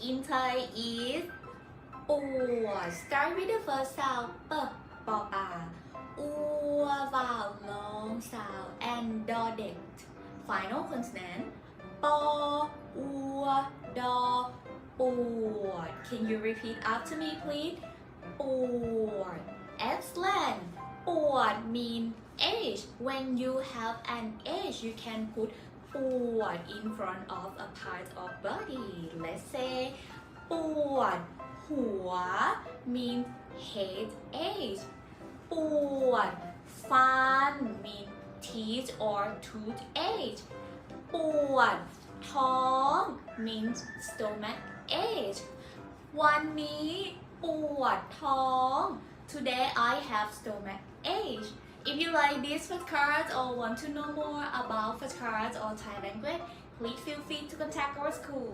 in Thai is ปวด Start with the first sound ปอปาอัว vowel long sound and ดอเด็ก final consonant ปออัวดอปวด Can you repeat after me please ปวด Excellent ปวด mean age when you have an age you can put ปวด in front of a part of body let's say ปวดหัว mean head age ปวดฟัน mean teeth or tooth age ปวดท้อง means stomach age วันนี้ปวดท้อง Today I have stomach ache If you like these flashcards or want to know more about flashcards or Thai language please feel free to contact our school